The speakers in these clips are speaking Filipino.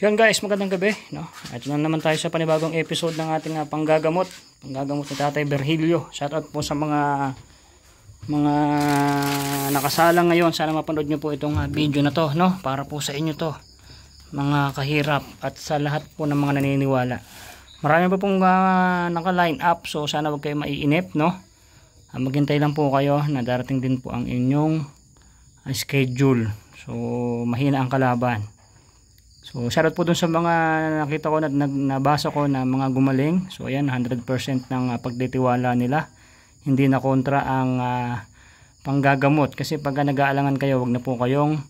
Yun guys, magandang gabi, no? At na naman tayo sa panibagong episode ng ating panggagamot ni Tatay Virgilio. Shoutout po sa mga nakasalang ngayon. Sana mapanood nyo po itong video na to, no? Para po sa inyo to, mga kahirap, at sa lahat po ng mga naniniwala. Marami pa pong naka-line up, so sana wag kayo maiinip, no? Maghintay lang po kayo na darating din po ang inyong schedule. So mahina ang kalaban. So shoutout po dun sa mga nakita ko na nabasa ko na mga gumaling. So ayan, 100% ng pagtitiwala nila. Hindi na kontra ang panggagamot. Kasi pag nag-aalangan kayo, wag na po kayong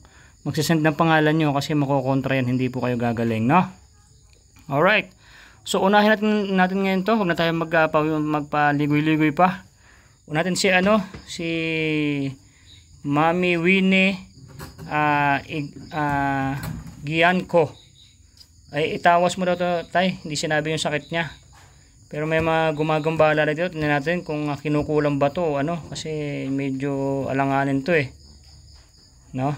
magsisend ng pangalan nyo kasi makokontra yan, hindi po kayo gagaling, no? Alright. So unahin natin ngayon to. Huwag na tayo magpaligoy-ligoy pa. Unahin si Mami Winnie Gianco. Ay itawas mo daw to, tay. Hindi sinabi yung sakit niya. Pero may mga gumagambala na dito. Tingnan natin kung kinukulang ba to, kasi medyo alanganin to no?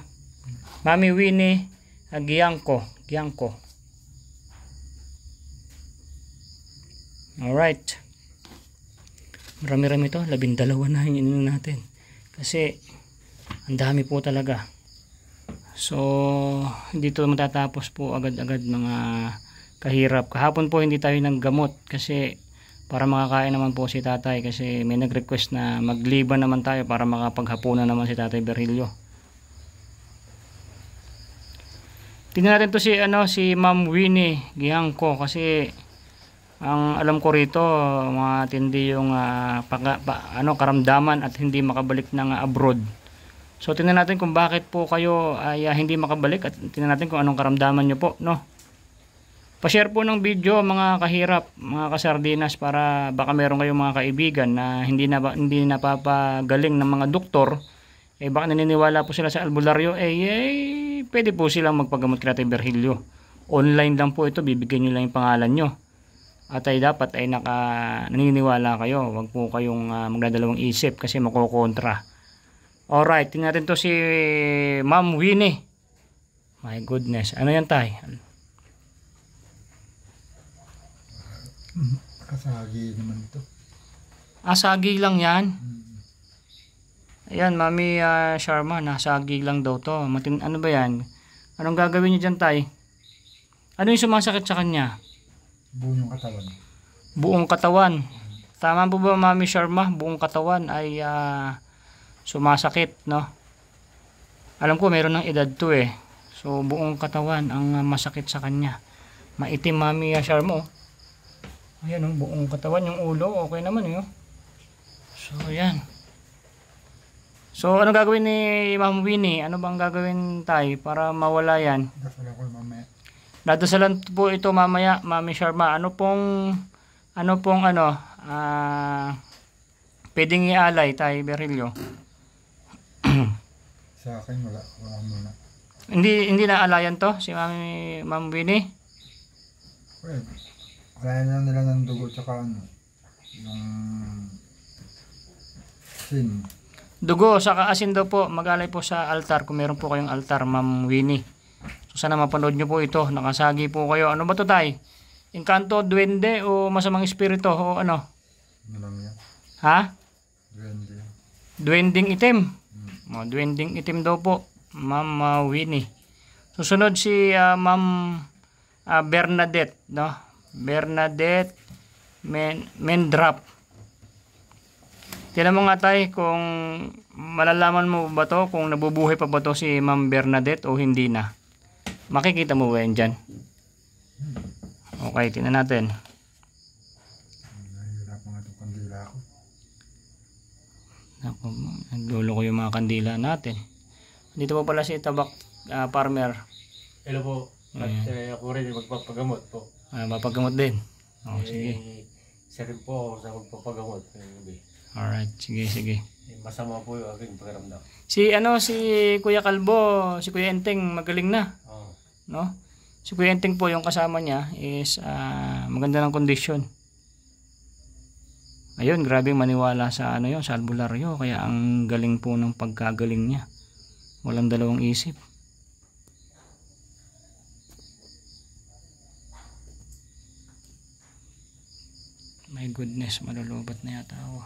Mami Winnie Gianco. Alright. Marami-rami to. 12 na yung natin. Kasi ang dami po talaga. So hindi to matatapos po agad-agad, mga kahirap. Kahapon po hindi tayo naggamot kasi para makakain naman po si tatay, kasi may nag-request na magliban naman tayo para makapaghapunan naman si Tatay Virgilio. Tingnan natin to si Ma'am Winnie Gianco, kasi ang alam ko rito matindi yung karamdaman at hindi makabalik ng abroad. So tingnan natin kung bakit po kayo ay hindi makabalik, at tingnan natin kung anong karamdaman nyo po, no? Pa-share po ng video mga kahirap, mga kasardinas, para baka meron kayong mga kaibigan na hindi napapagaling ng mga doktor, baka naniniwala po sila sa albularyo, pwede po silang magpagamot kay Tatay Virgilio. Online lang po ito, bibigyan nyo lang yung pangalan nyo. At dapat naniniwala kayo, wag po kayong magdadalawang isip kasi makokontra. Alright, tingnan natin to si Ma'am Winnie. My goodness, ano yan tay? Kasagi naman ito. Sagi lang yan? Ayan, Mami Sharma, nasagi lang daw to. Ano ba yan? Anong gagawin niyo dyan tay? Ano yung sumasakit sa kanya? Buong katawan. Buong katawan. Tama po ba Mami Sharma? Buong katawan ay sumasakit, no? Alam ko meron ng edad to So buong katawan ang masakit sa kanya. Maitim Mami Sharma. Ayan, buong katawan, yung ulo okay naman So ayan. So ano gagawin ni Ma'am Winnie? Ano bang gagawin tayo para mawala yan? Dasal ako mamaya. Dadasalan po ito mamaya, Mami Sharma. Ano pong pwedeng ialay tayo, Virgilio? Sa akin wala muna. Hindi na alayan to si Ma'am Winnie? Well, alayan na nila ng dugo tsaka yung asin. Dugo saka asin daw po, mag-alay po sa altar kung meron po kayong altar, Ma'am Winnie. So sana mapanood nyo po ito, nakasagi po kayo. Ano ba to tay? Engkanto, duwende o masamang espiritu o ano? Ano lang yan? Ha? Duwende. Duwending itim. Duwending itim daw po, Ma'am Winnie. Susunod si Ma'am Bernadette, no? Bernadette Mendrap. Tingnan mo nga tay kung malalaman mo ba to, kung nabubuhay pa ba to si Ma'am Bernadette o hindi na. Makikita mo ba yan dyan? Okay, tingnan natin. Nahihirapan nga itong kandila ako. Naglulo ko yung mga kandila natin. Dito po pala si Tabak Farmer. Hello po. At ako rin magpapagamot po. Mapagamot din. Sige. Isa rin po ako sa magpapagamot. Alright, sige. Masama po yung aking pakiramdam. Si Kuya Kalbo, si Kuya Enteng magaling na. No? Si Kuya Enteng po yung kasama niya is maganda ng kondisyon. Ayun, grabe maniwala sa sa albularyo, kaya ang galing po ng pagkagaling niya. Walang dalawang isip. My goodness, malulubat na yata ako.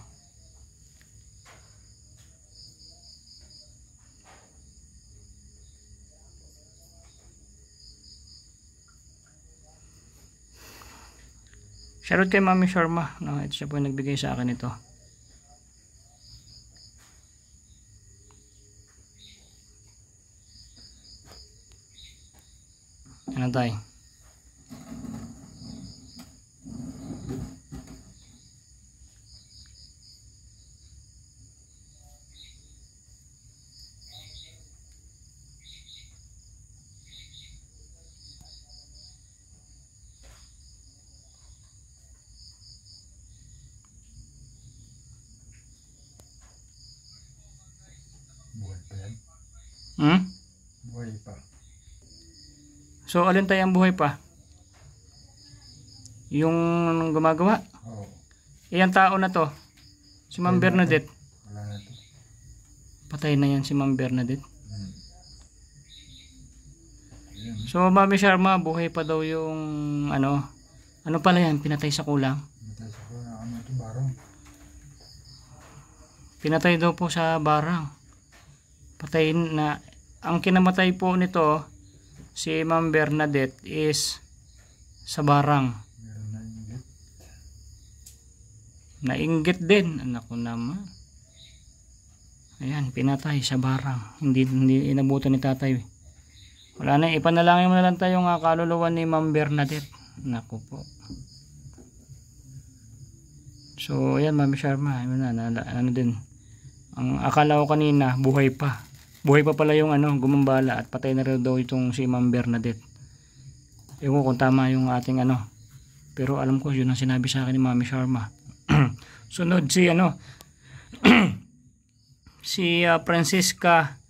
Shoutout kay Mami Sharma. No, ito siya po yung nagbigay sa akin ito. Ano tayo? Buhay pa yan. Hmm? Buhay pa. So, alin tayo ang buhay pa? Yung gumagawa? Oo. Iyang tao na to. Si Ma'am Bernadette. Wala na to. Patay na yan si Ma'am Bernadette. Ayan. So, Mami Sharma, buhay pa daw yung ano pala yan, pinatay sa kulang. Matay sa ko na ano ito, barong. Pinatay daw po sa barang. Patay na. Ang kinamatay po nito, si Ma'am Bernadette, is sa barang. Meron na inggit. Nainggit din. Anak ko naman. Ayan, pinatay sa barang. Hindi inabutan ni tatay. Wala na, ipanalangin mo na lang tayo ng kaluluwa ni Ma'am Bernadette. Naku po. So, ayan, Mami Sharma. Ano din. Ang akala ko kanina, buhay pa. Buhay pa pala yung gumambala at patay na rin daw itong si Ma'am Bernadette. Ewan ko kung tama yung ating Pero alam ko, yun ang sinabi sa akin ni Mami Sharma. Sunod si si Francisca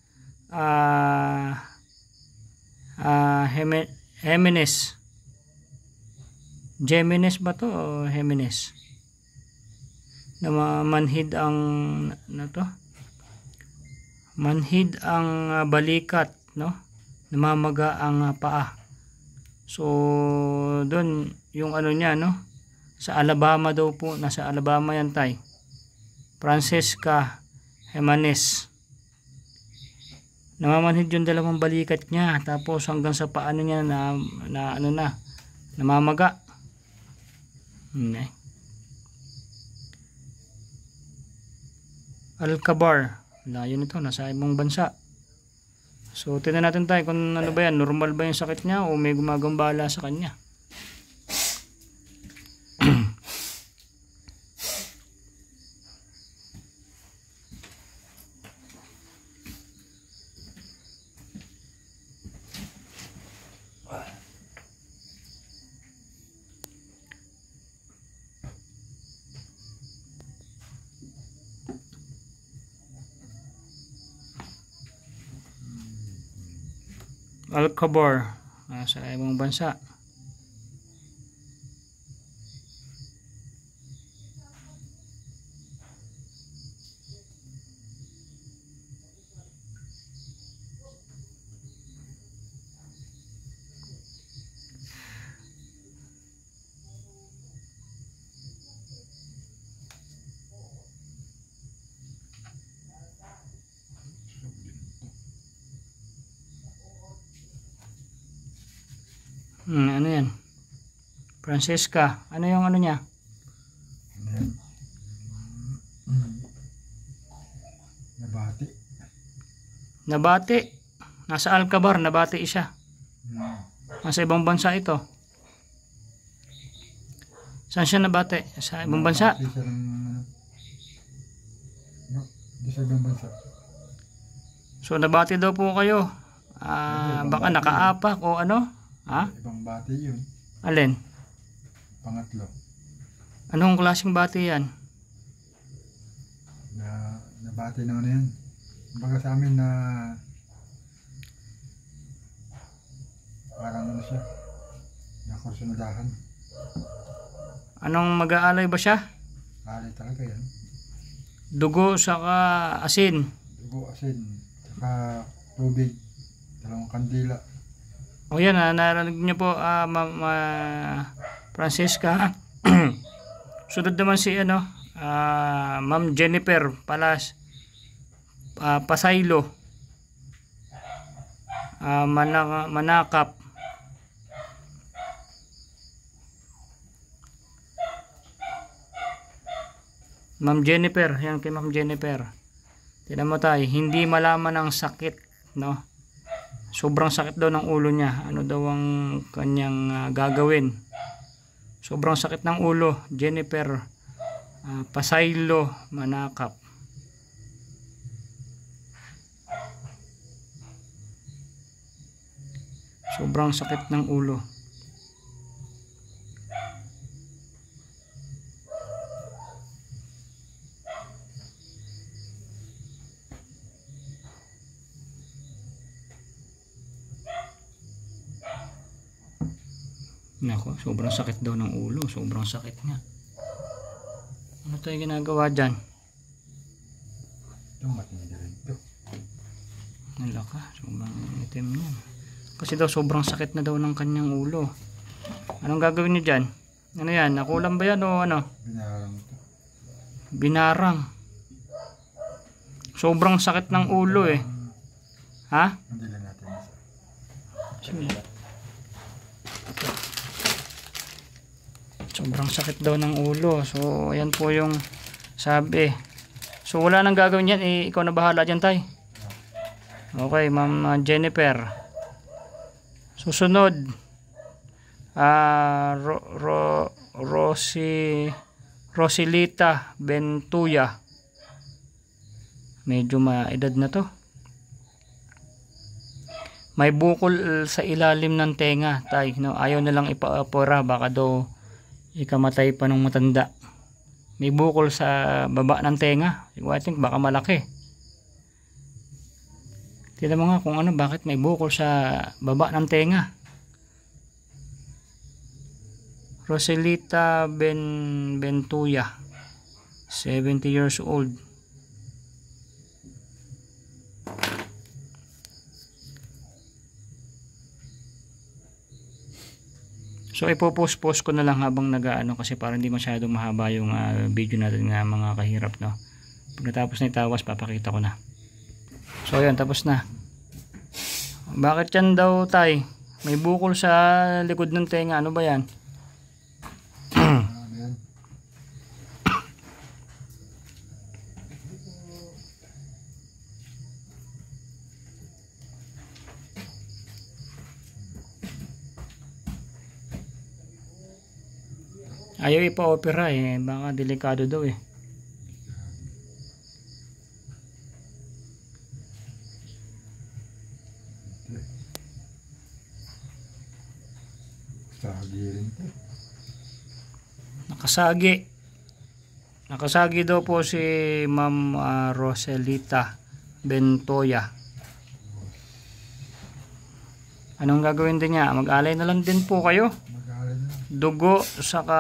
Jimenez. Jimenez ba to o Jimenez? Na manhid ang manhid ang balikat, no? Namamaga ang paa. So doon yung niya, no? Sa Alabama daw po, nasa Alabama yan tay. Francisca Jimenez. Namamanhid yung dalawang balikat niya, tapos hanggang sa paano niya namamaga. Alcabar. Layo nito, nasa ibang bansa. So, tingnan natin tayo kung ano ba yan, normal ba yung sakit niya o may gumagambala sa kanya. Alcabar, sa ibang bansa. Ano yan? Francisca. Ano yung niya? Ayan. Nabati. Nabati. Nasa Alcabar, nabati siya. Nasa ibang bansa ito. Saan siya nabati? Sa ibang bansa? Nabati siya ng di sa ibang bansa. So nabati daw po kayo. Baka nakaapak o ano? Ha? Ibang bati yun. Alin? Pangatlo. Anong klaseng bati yan? Nabati na yan. Baga sa amin na parang siya. Nakursunadahan. Anong mag-aalay ba siya? Alay talaga yan. Dugo saka asin. Dugo, asin, saka tubig. Dalawang kandila. O yan, narinig niyo po, Francisca. Sunod naman si ano, Ma'am Jennifer Pasaylo, Manakap. Ma'am Jennifer, yan kay Ma'am Jennifer. Tignan mo tayo, hindi malaman ang sakit, no? Sobrang sakit daw ng ulo niya. Ano daw ang kanyang gagawin? Sobrang sakit ng ulo. Jennifer Pasaylo, Manakap. Sobrang sakit ng ulo. Nako, sobrang sakit daw ng ulo. Sobrang sakit nga. Ano tayo ginagawa dyan? Ito, matindi rin ito. Nalaka, sobrang itim yan. Kasi daw sobrang sakit na daw ng kanyang ulo. Anong gagawin niyo dyan? Ano yan? Nakulam ba yan o ano? Binarang ito. Binarang. Sobrang sakit ng ulo eh. Ha? Hindi lang natin isa. Sige. Sobrang sakit daw ng ulo. So, ayan po yung sabi. So, wala nang gagawin yan. Ikaw na bahala dyan, tay. Okay, Ma'am Jennifer. Susunod. Rosilita Bentuya. Medyo maedad na to. May bukol sa ilalim ng tenga, tay. No? Ayaw na lang ipaapora. Baka daw ikamatay pa ng matanda. May bukol sa baba ng tenga. I think baka malaki. Tignan mo nga kung ano, bakit may bukol sa baba ng tenga. Rosilita Bentuya, 70 years old. So ipopost-post ko na lang habang nag-ano, kasi para hindi masyadong mahaba yung video natin nga mga kahirap, no. Pagkatapos na itawas, papakita ko na. So ayan, tapos na. Bakit yan daw, tay? May bukol sa likod ng tenga. Ano ba yan? Ano yan? Ayaw ipa-opera eh. Baka delikado daw eh. Sagi rin ito. Nakasagi. Nakasagi daw po si Ma'am Rosilita Bentuya. Anong gagawin din niya? Mag-alay na lang din po kayo. Mag-aalin na. Dugo saka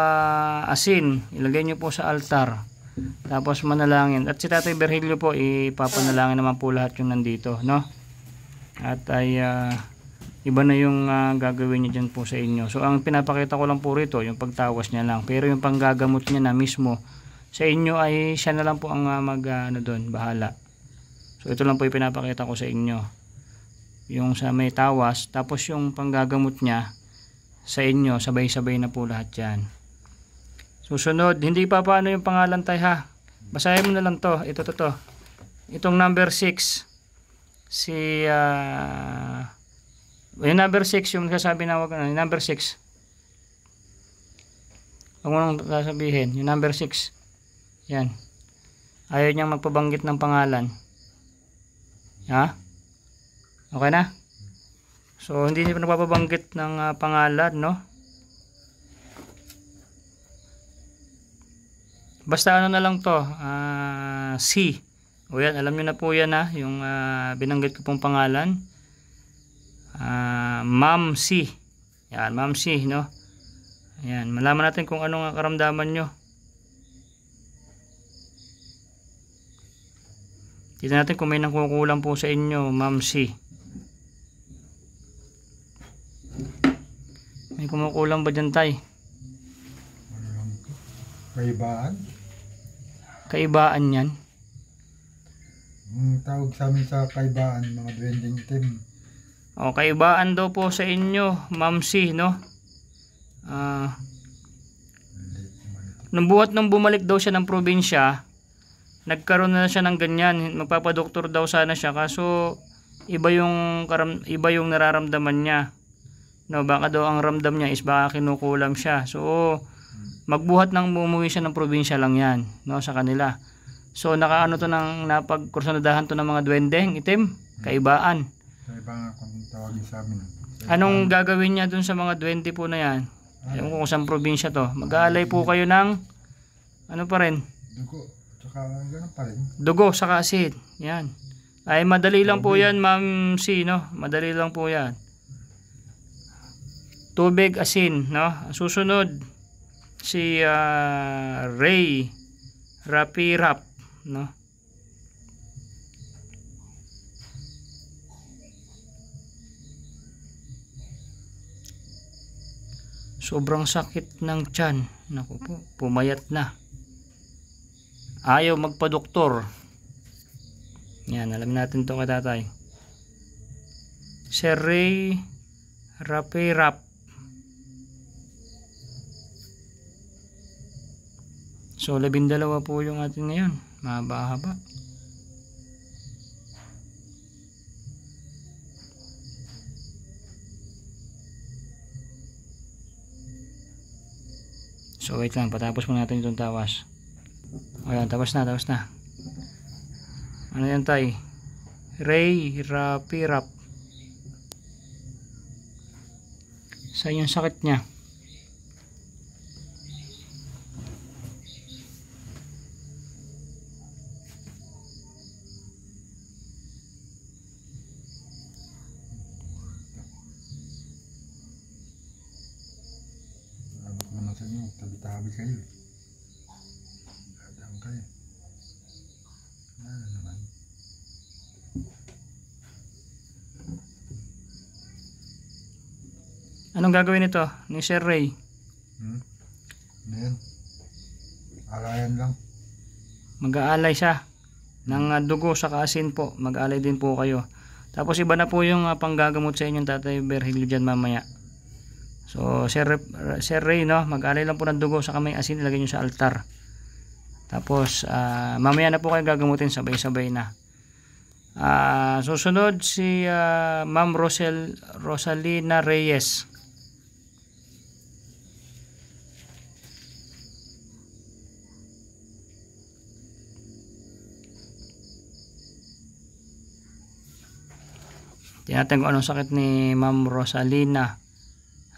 asin. Ilagay niyo po sa altar. Tapos manalangin. At si Tatay Virgilio po, ipapanalangin naman po lahat yung nandito, no? At ay iba na yung gagawin niya dyan po sa inyo. So ang pinapakita ko lang po rito, yung pagtawas niya lang. Pero yung panggagamot niya na mismo sa inyo ay siya na lang po ang doon, bahala. So ito lang po yung pinapakita ko sa inyo. Yung sa may tawas, tapos yung panggagamot niya sa inyo, sabay-sabay na po lahat yan. Susunod, hindi pa paano yung pangalan, tay, ha? Basahin mo na lang to. Ito to. Itong number 6. Si yung number 6, yung nagsasabi na wag, number 6. Huwag mo nang sasabihin, yung number 6. Yan. Ayaw niyang magpabanggit ng pangalan. Ha? Okay na? So, hindi niya pa nagpapabanggit ng pangalan, no? Basta ano na lang to, C. O yan, alam niyo na po yan, ha? Yung binanggit ko pong pangalan. Ma'am C. Yan, Ma'am C, no? Ayan, malaman natin kung anong karamdaman nyo. Tignan natin kung may nakukulang po sa inyo, Ma'am C. May kumukulang ba dyan, tay? Ano lang ito? Kaibaan. Kaibaan yan. Ang tawag sa amin sa kaibaan, mga duwending team. O, kaibaan daw po sa inyo, Ma'am C, no? Nung buhat nung bumalik daw siya ng probinsya, nagkaroon na siya ng ganyan. Magpapadoktor daw sana siya, kaso iba yung nararamdaman niya. No, baka daw ang ramdam niya is baka kinukulam siya. So, magbuhat nang bumuwi siya ng probinsya lang yan, no, sa kanila. So, nakaano to ng napagkursunadahan to ng mga duwendeng itim, kaibaan. Kaibaan kung tawagin sa amin. Anong gagawin niya dun sa mga duwende po na yan? Ewan ko kung saan probinsya to. Mag-aalay po kayo ng ano pa rin? Dugo. Tsaka gano'n pa rin. Dugo sa asin. Yan. Ay madali lang po yan, Ma'am C, no? Madali lang po yan. Tubig, asin, no? Susunod si Ray Rapirap, no? Sobrang sakit ng tiyan. Naku po, pumayat na. Ayaw magpa-doktor. Yan, alam natin to katatay. Sir Ray Rapirap. So, 12 po yung atin ngayon. Mahaba-haba. So, wait lang. Patapos muna natin itong tawas. Ayan, tapos na. Ano yan, tay? Ray Rapirap. Saan yung sakit niya? Abot naman sa inyo, tabi-tabi kayo. Dadaan kayo. Ano naman? Anong gagawin nito ni Sir Ray? Ano yan? Alayan lang. Mag-aalay siya ng dugo sa asin po. Mag-aalay din po kayo. Tapos iba na po yung panggagamot sa inyong Tatay Virgilio dyan mamaya. So Sir Ray, no, mag-aalay lang po ng dugo sa kamay asin, ilagay nyo sa altar. Tapos mamaya na po kayo gagamutin, sabay-sabay na. Susunod si Ma'am Rosalina Reyes. Tingnan natin kung anong sakit ni Ma'am Rosalina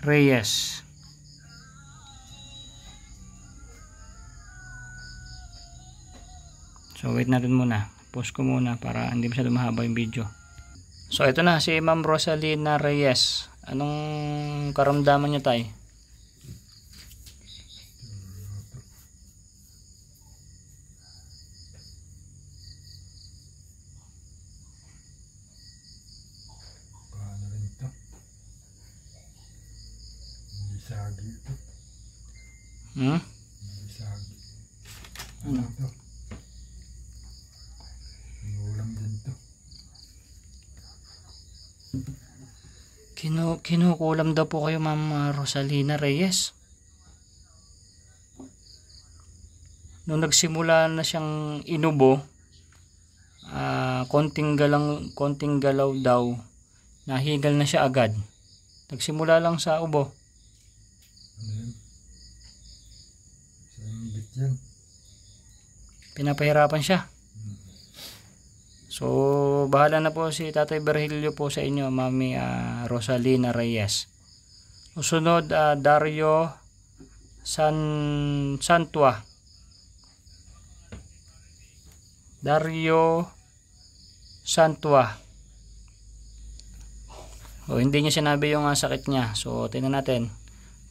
Reyes. So wait natin muna. Pause ko muna para hindi masyado mahaba yung video. So ito na si Ma'am Rosalina Reyes. Anong karamdaman niya, tay? Paano rin ito? Hindi sagi ito. Hindi sagi. Ano ito? Ulam din ito. Kinukulam daw po kayo, Ma'am Rosalina Reyes. Nung nagsimula na siyang inubo, konting galaw daw, nahigal na siya agad. Nagsimula lang sa ubo. Ano yan? Sa inggit yan. Pinapahirapan siya. So, bahala na po si Tatay Virgilio po sa inyo, Mami Rosalina Reyes. Susunod, Dario Santua. Dario Santua. O, hindi niya sinabi yung sakit niya. So, tingnan natin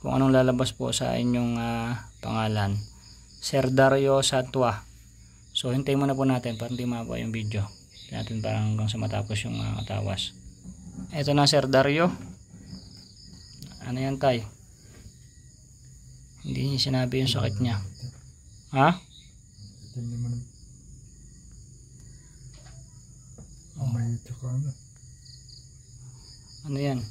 kung anong lalabas po sa inyong pangalan. Sir Dario Santua. So, hintayin muna po natin para hindi mahaba yung video. Natin parang hanggang sa matapos yung tawas. Ito na, Sir Dario. Ano yan, tay? Hindi niya sinabi yung sakit niya. Ha? Itim naman. May tsaka ano. Ano yan?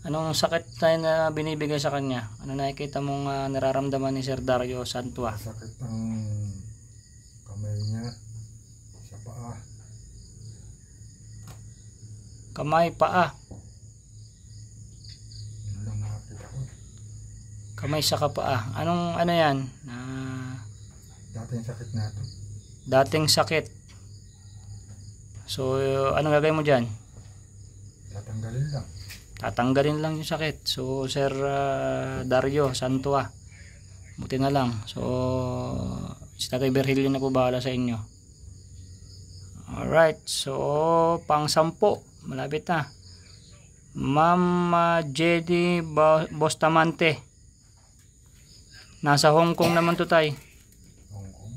Anong sakit tayo na binibigay sa kanya? Ano nakikita mong nararamdaman ni Sir Dario Santua? Sakit ang kamay niya. Sa paa. Kamay, paa. Yun lang nakakita ko. Kamay sa paa. Anong ano yan? Dating sakit na ito. Dating sakit. So, anong gagawin mo dyan? Tatanggalin lang. Tatanggalin lang yung sakit. So, Sir Dario Santua, buti na lang. So, si Tatay Virgilio na po bahala sa inyo. Alright. So, pang 10. Malapit na. Ma'am Jenny Bustamante. Nasa Hong Kong naman to, tay. Hong Kong.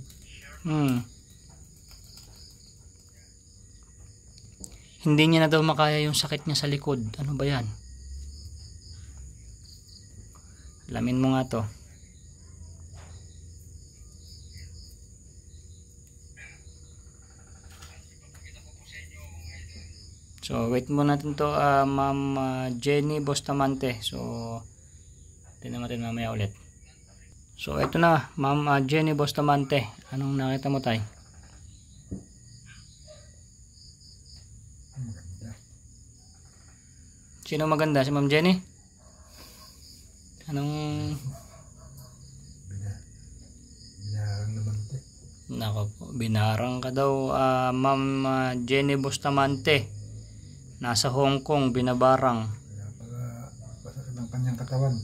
Hindi niya na daw makaya yung sakit niya sa likod. Ano ba yan? Alamin mo nga to. So, wait mo natin to, Ma'am Jenny Bustamante. So, tingnan natin mamaya ulit. So, ito na, Ma'am Jenny Bustamante. Anong nakita mo, tay? Maganda. Sino maganda? Si Ma'am Jenny? Anong... Binarang naman ito. Nako po, binarang ka daw, Ma'am Jenny Bustamante. Nasa Hong Kong, binabarang. Kaya pala pasakit ng kanyang katawan.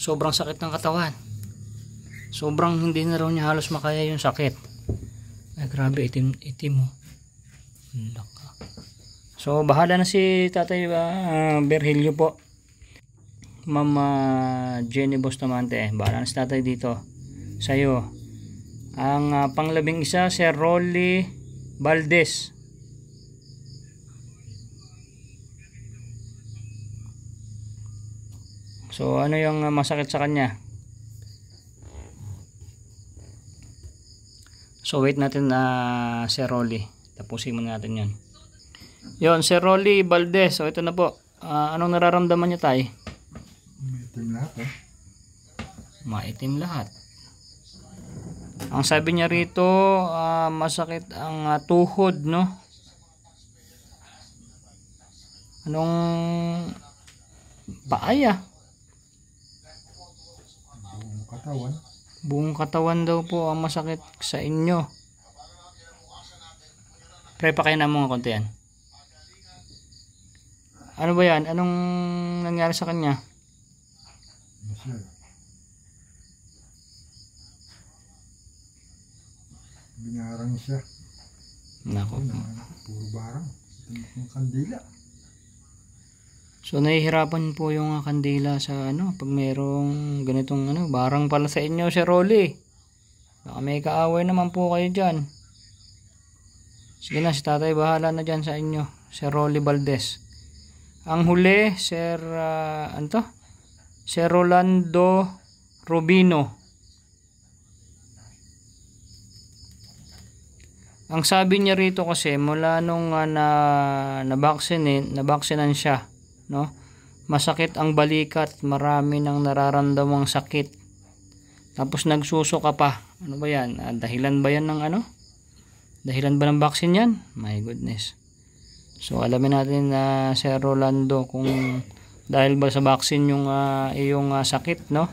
Sobrang sakit ng katawan. Sobrang hindi na raw niya halos makaya yung sakit. Ay grabe, itim mo. Laka. So bahala na si Tatay Virgilio po. Ma'am Jenny Bustamante, bahala na si Tatay dito. Sa'yo. Ang pang-11, si Rolly Valdez. So ano yung masakit sa kanya? So wait natin na Sir Rolly. Tapusin muna natin 'yon. Yon, Sir Rolly Valdez. So ito na po. Anong nararamdaman niya, tay? Maitim lahat eh. Maitim lahat. Ang sabi niya rito, masakit ang tuhod, no? Anong paaya? Buong katawan. Buong katawan daw po ang masakit sa inyo. Pre, pakainin mo nga konti yan. Ano ba yan? Anong nangyari sa kanya? Ano siya? Binarang siya. Nako. Puro barang. Yung kandila. So nahihirapan po yung kandila sa pag merong ganitong barang pala sa inyo, Sir Rolly. Baka may kaaway naman po kayo diyan. Sige na, si Tatay bahala na diyan sa inyo, Sir Rolly Valdez. Ang huli, Sir Sir Rolando Rubino. Ang sabi niya rito kasi mula nung nabaksinan siya, no? Masakit ang balikat, marami nang nararamdamang sakit. Tapos nagsusuka pa. Ano ba 'yan? Dahilan ba 'yan ng Dahilan ba ng vaccine 'yan? My goodness. So alamin natin Sir Rolando kung dahil ba sa vaccine yung iyong sakit, no?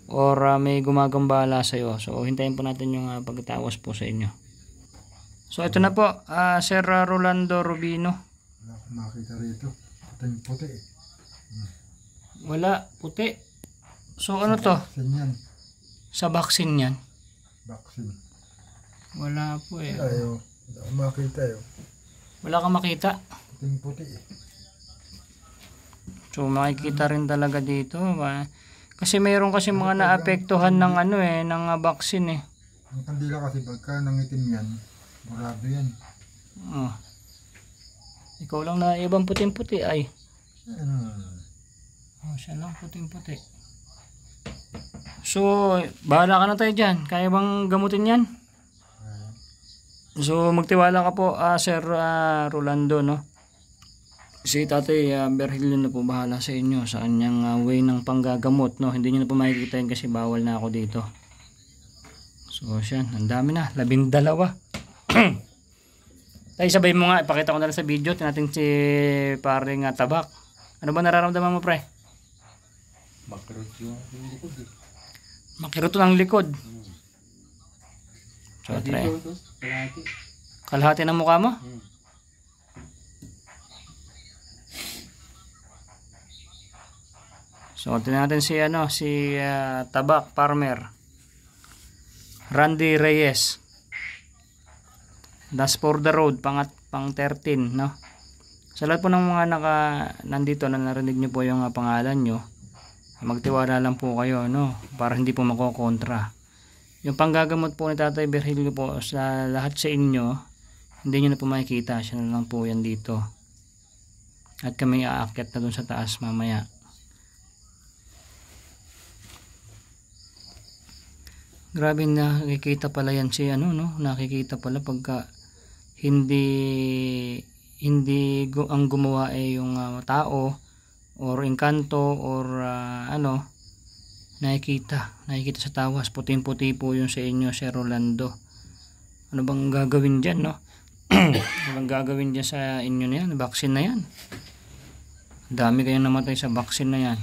Or may gumagambala sa iyo. So hintayin po natin yung pagtawas po sa inyo. So ito na po, Sir Rolando Rubino. Wala akong makita rito. Puting puti eh. Wala, puti. So ano to? Vaccine yan. Sa vaccine yan? Vaccine. Wala po eh. Ayaw. Wala akong makita eh. Wala kang makita. Puting puti eh. So makikita rin talaga dito. Kasi mayroon kasi mga naapektuhan ng ano ng vaccine eh. Ang kandila kasi pagka nangitim yan, burado yan. Oh. Ikaw lang na ibang puting-puti ay. Ano? Oh, siya lang puting-puti. So, bahala ka na tayo dyan. Kaya bang gamutin yan? So, magtiwala ka po, Sir Rolando, no? Si Tatay Berhilio na po bahala sa inyo sa kanyang way ng panggagamot, no? Hindi nyo na po makikita yun kasi bawal na ako dito. So, siyan. Ang dami na. 12. Tay, sabay mo nga. Ipakita ko na lang sa video. Tinating si paring Tabak. Ano ba nararamdaman mo, pre? Makarot yung likod eh. Makiruto ng likod. So, try. Dito, kalahati. Kalahati ng mukha mo? So, tingnan natin si Tabak Farmer. Randy Reyes. Das for the road, pang 13, no? Sa lahat po ng mga nandito na narinig nyo po yung pangalan nyo, magtiwala lang po kayo, no? Para hindi po makokontra. Yung panggagamot po ni Tatay Berhilio po sa lahat sa inyo, hindi nyo na po makikita. Siya na lang po yan dito. At kami aakyat na dun sa taas mamaya. Grabe, nakikita pala yan si no? Nakikita pala pagka hindi ang gumawa yung tao or engkanto or nakikita sa tawas. Puting-puti po yung sa inyo, Sir Rolando. Ano bang gagawin dyan, no? Ano bang gagawin dyan sa inyo na yan? Vaccine na yan. Dami kayong namatay sa vaccine na yan.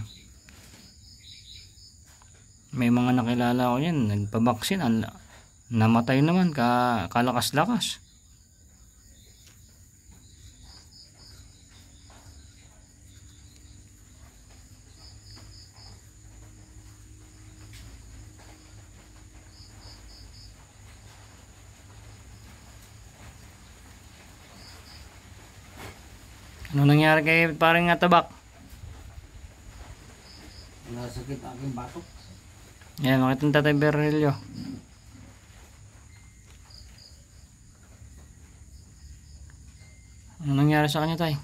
May mga nakilala ko yan, nagpa-vaccine, namatay naman, kalakas-lakas. Ano nangyari kay parang Tabak? Nasakit aking batok. Yan, makita ng Tatay Berhilio. Ano nangyari sa kanya, Tay?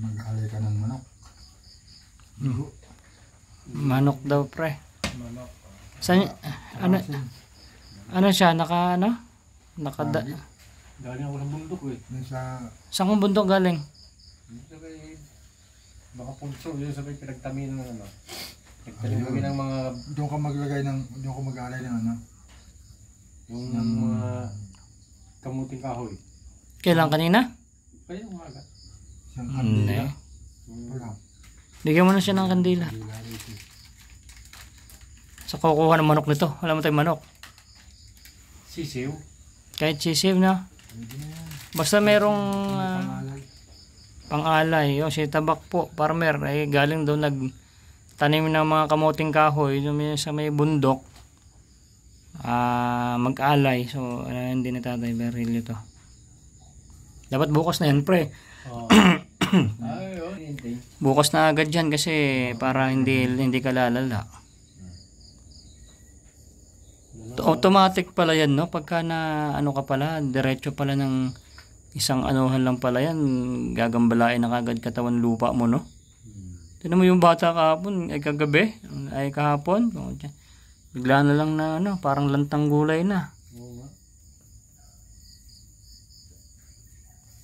Mag-alay ka ng manok. Manok daw, pre. Manok. Saan, ano siya, Galing ako ng bundok eh. saan kong bundok galing? Dito kay baka punso yun sa may pinagtamin ng nagtanim kami ng mga Doon ka mag-alay ng ano? yung mga kamuting kahoy. Kailan kanina? Kaya umaga. Isang Hindi. kandila. Wala. Bigyan mo na siya ng kandila. Sa kukuha ng manok nito. Wala mo tayong manok. Sisiw. Kahit sisiw na. Basta merong pang-alay. O, si Tabak po, farmer, ay galing daw nagtanim ng mga kamuting kahoy sa may bundok. Mag-alay. So, hindi na Tatay Berhilio to. Dapat bukas na yan, pre. Oh. Ayun, hindi. Bukas na agad yan kasi para hindi ka lalala. Automatic pala yan, no? Pagka na ka pala, diretso pala ng isang anuhan lang pala yan, gagambalain na kagad katawan lupa mo, no? Tignan mo yung bata kahapon, ay kagabi, ay kahapon, bigla na lang na parang lantang gulay na.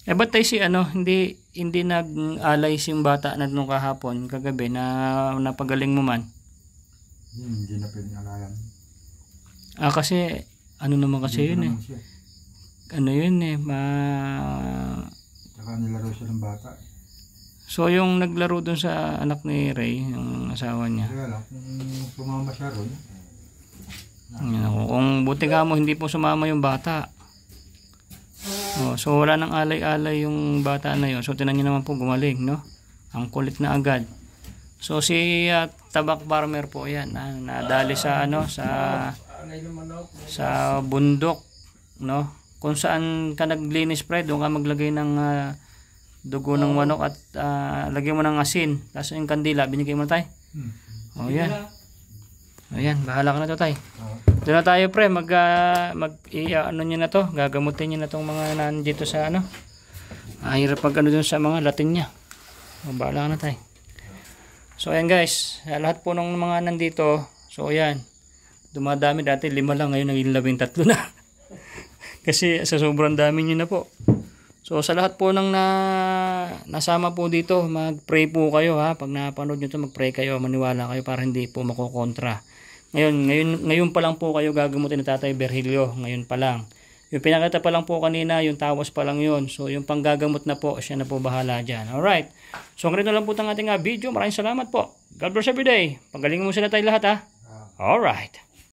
Ba't tayo hindi nag-alay yung bata na nung kahapon, kagabi, na napagaling mo man? Hindi na pwedeng alayan. Kasi, naman kasi yun eh. Ano yun eh, Tsaka nilaro siya ng bata. So, yung naglaro dun sa anak ni Ray, yung asawa niya. Kaya lang, kung sumama siya ron. Kung buti ka mo, hindi po sumama yung bata. So, wala nang alay-alay yung bata na yun. So, tinan nyo naman po gumaling, no? Ang kulit na agad. So, si Tabak Farmer po yan, nadali sa bundok, no? kung saan ka naglinis pre, doon ka maglagay ng dugo ng manok at lagyan mo ng asin. Tapos yung kandila, binigay mo na tayo. O yan. Ayan, bahala ka na to tay. Doon na tayo pre, ano nyo na to, gagamutin nyo na tong mga nandito sa ano. Hirap pag ano dun sa mga Latin niya. O, bahala ka na tay. So ayan guys, lahat po ng mga nandito, so ayan, dumadami dati 5 lang, ngayon naging 13 na. Kasi sa sobrang dami nyo na po. So sa lahat po ng nasama po dito, mag-pray po kayo ha. Pag napanood nyo to, mag-pray kayo, maniwala kayo para hindi po makokontra. Ngayon pa lang po kayo gagamutin ni Tatay Virgilio, ngayon pa lang. Yung pinakita pa lang po kanina, yung tawas pa lang yun. So yung panggagamot na po, siya na po bahala dyan. Alright. So ganito lang po ang ating video. Maraming salamat po. God bless every day. Pagaling mo sila tayo lahat ha. Alright.